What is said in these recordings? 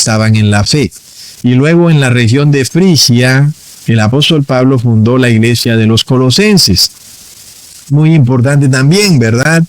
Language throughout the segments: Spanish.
estaban en la fe. Y luego en la región de Frigia, el apóstol Pablo fundó la iglesia de los Colosenses. Muy importante también, ¿verdad?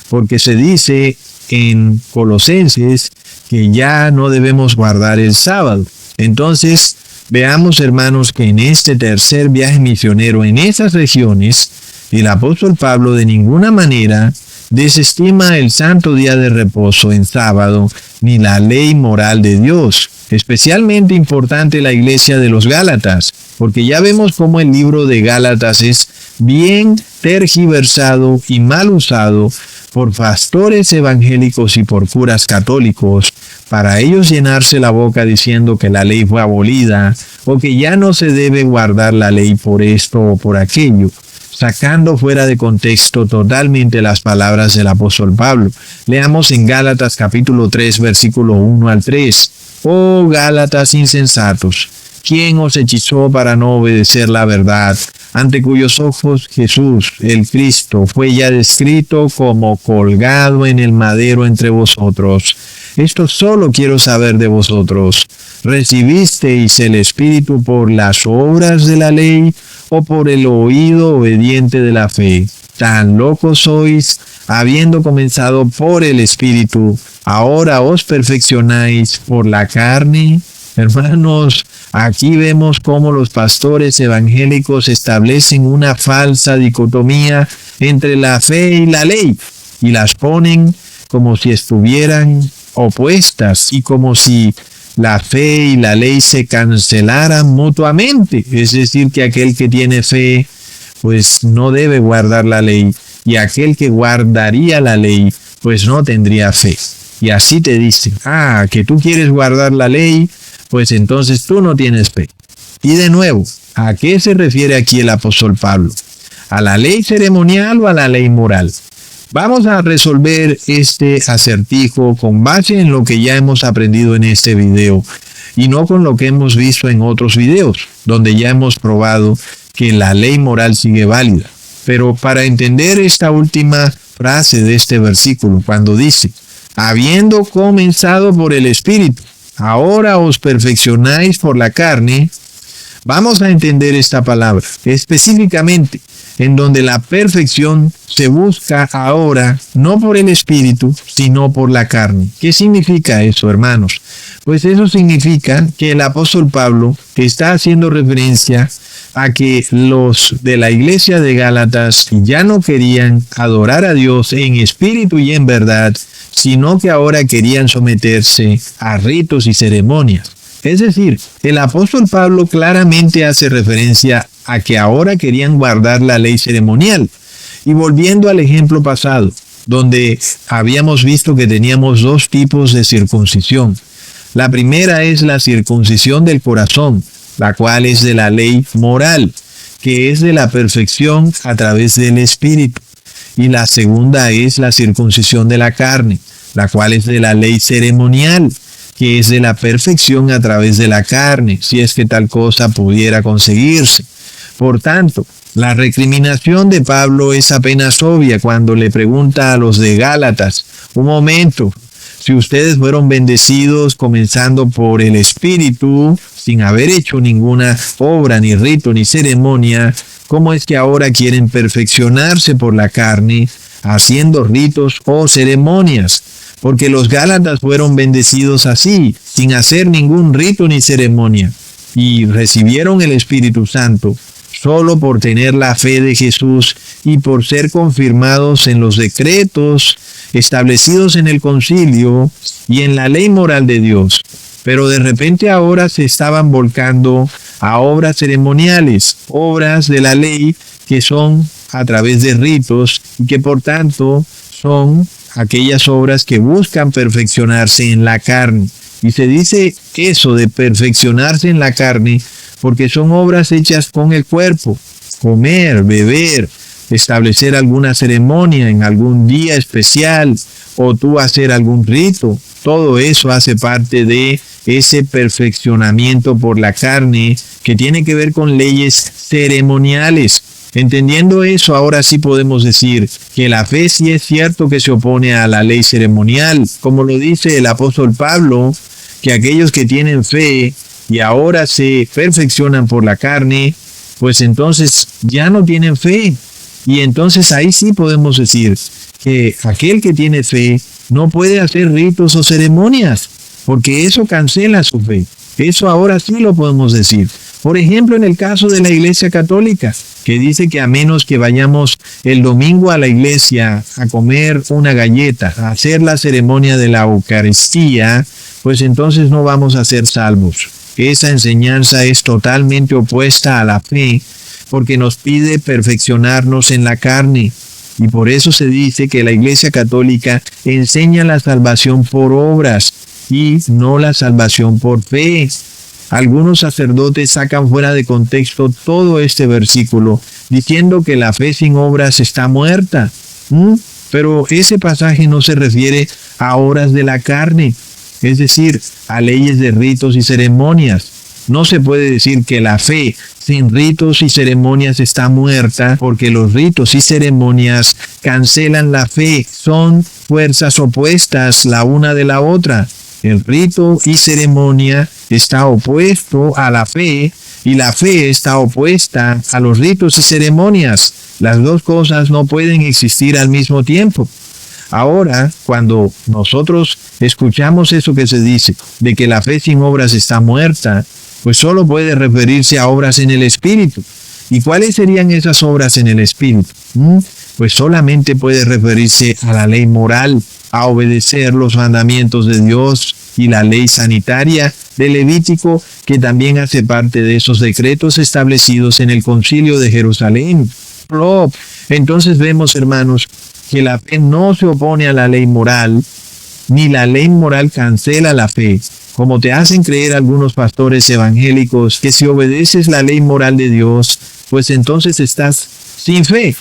Porque se dice en Colosenses que ya no debemos guardar el sábado. Entonces, veamos, hermanos, que en este tercer viaje misionero en esas regiones, el apóstol Pablo de ninguna manera desestima el santo día de reposo en sábado, ni la ley moral de Dios. Especialmente importante la iglesia de los Gálatas, porque ya vemos cómo el libro de Gálatas es bien tergiversado y mal usado por pastores evangélicos y por curas católicos, para ellos llenarse la boca diciendo que la ley fue abolida, o que ya no se debe guardar la ley por esto o por aquello, sacando fuera de contexto totalmente las palabras del apóstol Pablo. Leamos en Gálatas capítulo 3, versículo 1 al 3. Oh Gálatas insensatos, ¿quién os hechizó para no obedecer la verdad, ante cuyos ojos Jesús, el Cristo, fue ya descrito como colgado en el madero entre vosotros? Esto solo quiero saber de vosotros. ¿Recibisteis el Espíritu por las obras de la ley o por el oído obediente de la fe? Tan locos sois, habiendo comenzado por el Espíritu, ahora os perfeccionáis por la carne. Hermanos, aquí vemos cómo los pastores evangélicos establecen una falsa dicotomía entre la fe y la ley, y las ponen como si estuvieran opuestas y como si la fe y la ley se cancelaran mutuamente. Es decir, que aquel que tiene fe, pues no debe guardar la ley, y aquel que guardaría la ley, pues no tendría fe. Y así te dicen, que tú quieres guardar la ley, pues entonces tú no tienes fe. Y de nuevo, ¿a qué se refiere aquí el apóstol Pablo? ¿A la ley ceremonial o a la ley moral? Vamos a resolver este acertijo con base en lo que ya hemos aprendido en este video y no con lo que hemos visto en otros videos, donde ya hemos probado que la ley moral sigue válida. Pero para entender esta última frase de este versículo, cuando dice, habiendo comenzado por el Espíritu, ahora os perfeccionáis por la carne, vamos a entender esta palabra específicamente, en donde la perfección se busca ahora no por el Espíritu, sino por la carne. ¿Qué significa eso, hermanos? Pues eso significa que el apóstol Pablo está haciendo referencia a que los de la iglesia de Gálatas ya no querían adorar a Dios en espíritu y en verdad, sino que ahora querían someterse a ritos y ceremonias. Es decir, el apóstol Pablo claramente hace referencia a que ahora querían guardar la ley ceremonial. Y volviendo al ejemplo pasado, donde habíamos visto que teníamos dos tipos de circuncisión. La primera es la circuncisión del corazón, la cual es de la ley moral, que es de la perfección a través del Espíritu. Y la segunda es la circuncisión de la carne, la cual es de la ley ceremonial, que es de la perfección a través de la carne, si es que tal cosa pudiera conseguirse. Por tanto, la recriminación de Pablo es apenas obvia cuando le pregunta a los de Gálatas, un momento, si ustedes fueron bendecidos comenzando por el Espíritu, sin haber hecho ninguna obra, ni rito, ni ceremonia, ¿cómo es que ahora quieren perfeccionarse por la carne, haciendo ritos o ceremonias? Porque los Gálatas fueron bendecidos así, sin hacer ningún rito ni ceremonia, y recibieron el Espíritu Santo solo por tener la fe de Jesús y por ser confirmados en los decretos establecidos en el concilio y en la ley moral de Dios. Pero de repente ahora se estaban volcando a obras ceremoniales, obras de la ley que son a través de ritos y que por tanto son aquellas obras que buscan perfeccionarse en la carne. Y se dice eso de perfeccionarse en la carne porque son obras hechas con el cuerpo, comer, beber, establecer alguna ceremonia en algún día especial o tú hacer algún rito. Todo eso hace parte de ese perfeccionamiento por la carne que tiene que ver con leyes ceremoniales. Entendiendo eso, ahora sí podemos decir que la fe sí es cierto que se opone a la ley ceremonial, como lo dice el apóstol Pablo, que aquellos que tienen fe y ahora se perfeccionan por la carne, pues entonces ya no tienen fe. Y entonces ahí sí podemos decir que aquel que tiene fe no puede hacer ritos o ceremonias, porque eso cancela su fe. Eso ahora sí lo podemos decir. Por ejemplo, en el caso de la Iglesia Católica, que dice que a menos que vayamos el domingo a la iglesia a comer una galleta, a hacer la ceremonia de la Eucaristía, pues entonces no vamos a ser salvos. Esa enseñanza es totalmente opuesta a la fe, porque nos pide perfeccionarnos en la carne. Y por eso se dice que la Iglesia Católica enseña la salvación por obras y no la salvación por fe. Algunos sacerdotes sacan fuera de contexto todo este versículo, diciendo que la fe sin obras está muerta. Pero ese pasaje no se refiere a obras de la carne, es decir, a leyes de ritos y ceremonias. No se puede decir que la fe sin ritos y ceremonias está muerta, porque los ritos y ceremonias cancelan la fe. Son fuerzas opuestas la una de la otra. El rito y ceremonia está opuesto a la fe y la fe está opuesta a los ritos y ceremonias. Las dos cosas no pueden existir al mismo tiempo. Ahora, cuando nosotros escuchamos eso que se dice, de que la fe sin obras está muerta, pues solo puede referirse a obras en el Espíritu. ¿Y cuáles serían esas obras en el Espíritu? Pues solamente puede referirse a la ley moral, a obedecer los mandamientos de Dios y la ley sanitaria de Levítico, que también hace parte de esos decretos establecidos en el Concilio de Jerusalén. Entonces vemos, hermanos, que la fe no se opone a la ley moral, ni la ley moral cancela la fe, como te hacen creer algunos pastores evangélicos, que si obedeces la ley moral de Dios, pues entonces estás sin fe.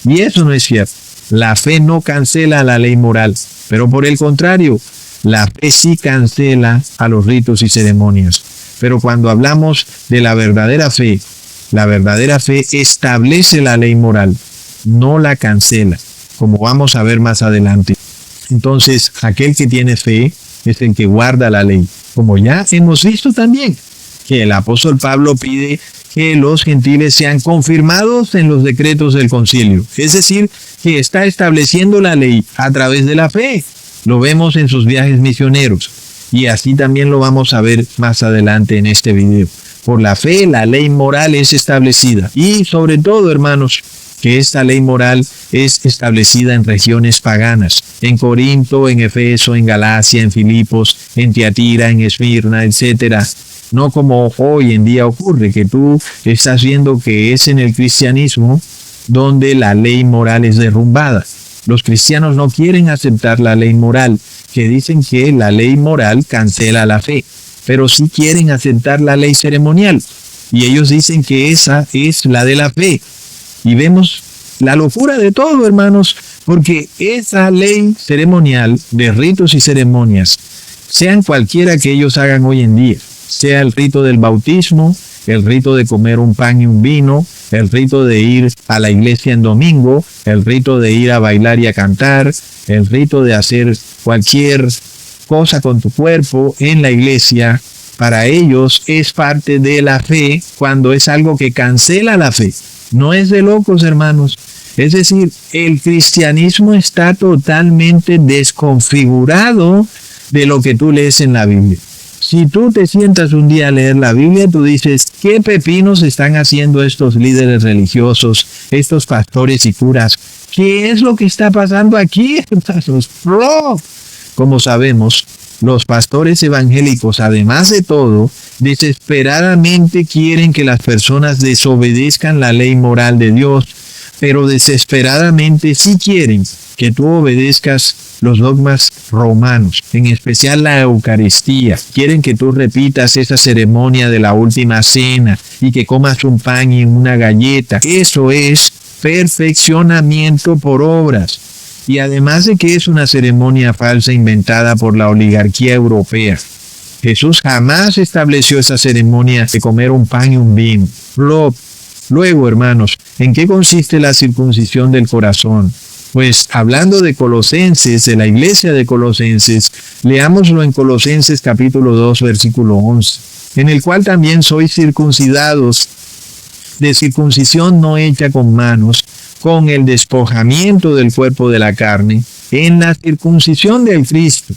Y eso no es cierto. La fe no cancela la ley moral, pero por el contrario, la fe sí cancela a los ritos y ceremonias. Pero cuando hablamos de la verdadera fe establece la ley moral, no la cancela, como vamos a ver más adelante. Entonces, aquel que tiene fe es el que guarda la ley, como ya hemos visto también, que el apóstol Pablo pide que los gentiles sean confirmados en los decretos del concilio. Es decir, que está estableciendo la ley a través de la fe. Lo vemos en sus viajes misioneros. Y así también lo vamos a ver más adelante en este video. Por la fe, la ley moral es establecida. Y sobre todo, hermanos, que esta ley moral es establecida en regiones paganas. En Corinto, en Efeso, en Galacia, en Filipos, en Tiatira, en Esmirna, etc. No como hoy en día ocurre, que tú estás viendo que es en el cristianismo donde la ley moral es derrumbada. Los cristianos no quieren aceptar la ley moral, que dicen que la ley moral cancela la fe, pero sí quieren aceptar la ley ceremonial. Y ellos dicen que esa es la de la fe. Y vemos la locura de todo, hermanos, porque esa ley ceremonial de ritos y ceremonias, sean cualquiera que ellos hagan hoy en día, sea el rito del bautismo, el rito de comer un pan y un vino, el rito de ir a la iglesia en domingo, el rito de ir a bailar y a cantar, el rito de hacer cualquier cosa con tu cuerpo en la iglesia, para ellos es parte de la fe cuando es algo que cancela la fe. No es de locos, hermanos. Es decir, el cristianismo está totalmente desconfigurado de lo que tú lees en la Biblia. Si tú te sientas un día a leer la Biblia, tú dices, ¿qué pepinos están haciendo estos líderes religiosos, estos pastores y curas? ¿Qué es lo que está pasando aquí, hermanos? Como sabemos, los pastores evangélicos, además de todo, desesperadamente quieren que las personas desobedezcan la ley moral de Dios, pero desesperadamente sí quieren que tú obedezcas los dogmas romanos, en especial la Eucaristía. Quieren que tú repitas esa ceremonia de la última cena y que comas un pan y una galleta. Eso es perfeccionamiento por obras. Y además de que es una ceremonia falsa inventada por la oligarquía europea. Jesús jamás estableció esa ceremonia de comer un pan y un vino. Luego, hermanos, ¿en qué consiste la circuncisión del corazón? Pues hablando de Colosenses, de la iglesia de Colosenses, leámoslo en Colosenses capítulo 2, versículo 11, en el cual también sois circuncidados de circuncisión no hecha con manos, con el despojamiento del cuerpo de la carne, en la circuncisión del Cristo.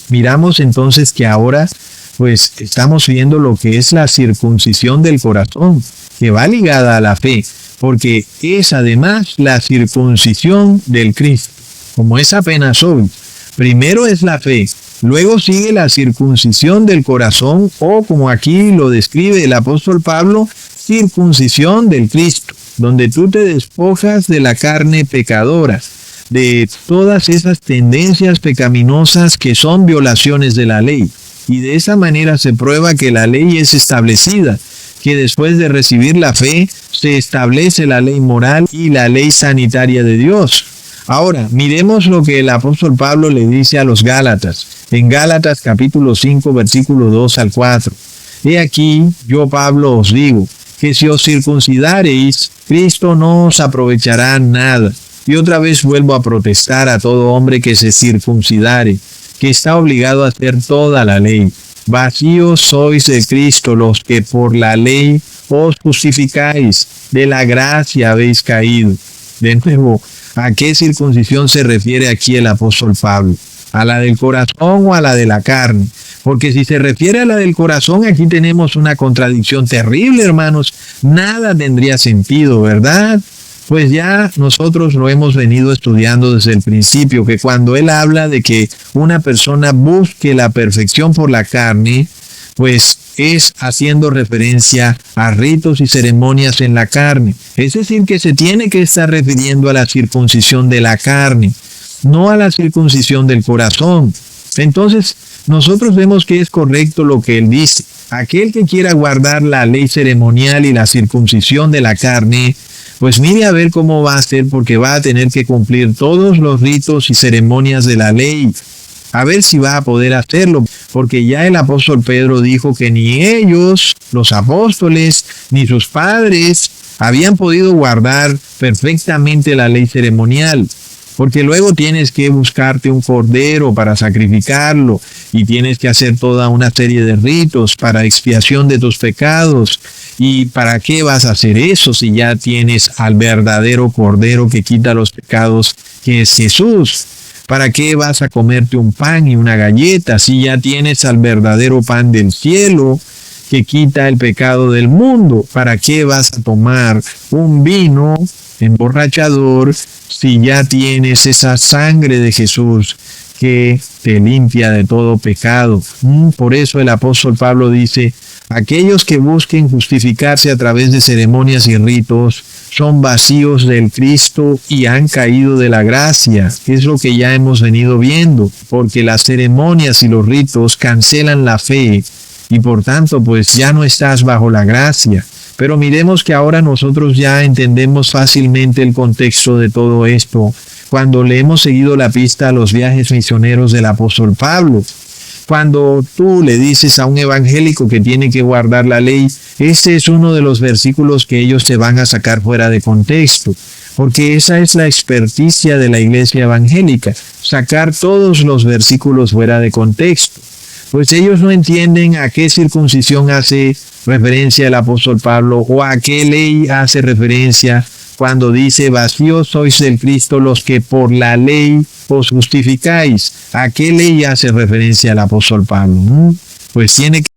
Miramos entonces que ahora pues estamos viendo lo que es la circuncisión del corazón, que va ligada a la fe, porque es además la circuncisión del Cristo, como es apenas hoy. Primero es la fe, luego sigue la circuncisión del corazón, o como aquí lo describe el apóstol Pablo, circuncisión del Cristo, donde tú te despojas de la carne pecadora, de todas esas tendencias pecaminosas que son violaciones de la ley. Y de esa manera se prueba que la ley es establecida, que después de recibir la fe se establece la ley moral y la ley sanitaria de Dios. Ahora, miremos lo que el apóstol Pablo le dice a los Gálatas, en Gálatas capítulo 5, versículo 2 al 4. He aquí, yo Pablo os digo, que si os circuncidareis, Cristo no os aprovechará nada. Y otra vez vuelvo a protestar a todo hombre que se circuncidare, que está obligado a hacer toda la ley. Vacíos sois de Cristo los que por la ley os justificáis, de la gracia habéis caído. De nuevo, ¿a qué circuncisión se refiere aquí el apóstol Pablo? ¿A la del corazón o a la de la carne? Porque si se refiere a la del corazón, aquí tenemos una contradicción terrible, hermanos. Nada tendría sentido, ¿verdad? Pues ya nosotros lo hemos venido estudiando desde el principio, que cuando él habla de que una persona busque la perfección por la carne, pues es haciendo referencia a ritos y ceremonias en la carne. Es decir, que se tiene que estar refiriendo a la circuncisión de la carne, no a la circuncisión del corazón. Entonces, nosotros vemos que es correcto lo que él dice. Aquel que quiera guardar la ley ceremonial y la circuncisión de la carne, pues mire a ver cómo va a ser, porque va a tener que cumplir todos los ritos y ceremonias de la ley. A ver si va a poder hacerlo, porque ya el apóstol Pedro dijo que ni ellos, los apóstoles, ni sus padres habían podido guardar perfectamente la ley ceremonial. Porque luego tienes que buscarte un cordero para sacrificarlo y tienes que hacer toda una serie de ritos para expiación de tus pecados. ¿Y para qué vas a hacer eso si ya tienes al verdadero cordero que quita los pecados, que es Jesús? ¿Para qué vas a comerte un pan y una galleta si ya tienes al verdadero pan del cielo que quita el pecado del mundo? ¿Para qué vas a tomar un vino emborrachador si ya tienes esa sangre de Jesús que te limpia de todo pecado? Por eso el apóstol Pablo dice, aquellos que busquen justificarse a través de ceremonias y ritos son vacíos del Cristo y han caído de la gracia. Es lo que ya hemos venido viendo, porque las ceremonias y los ritos cancelan la fe y por tanto pues ya no estás bajo la gracia. Pero miremos que ahora nosotros ya entendemos fácilmente el contexto de todo esto cuando le hemos seguido la pista a los viajes misioneros del apóstol Pablo. Cuando tú le dices a un evangélico que tiene que guardar la ley, este es uno de los versículos que ellos te van a sacar fuera de contexto, porque esa es la experticia de la iglesia evangélica, sacar todos los versículos fuera de contexto. Pues ellos no entienden a qué circuncisión hace referencia el apóstol Pablo o a qué ley hace referencia cuando dice vacíos sois del Cristo los que por la ley os justificáis. ¿A qué ley hace referencia el apóstol Pablo? Pues tiene que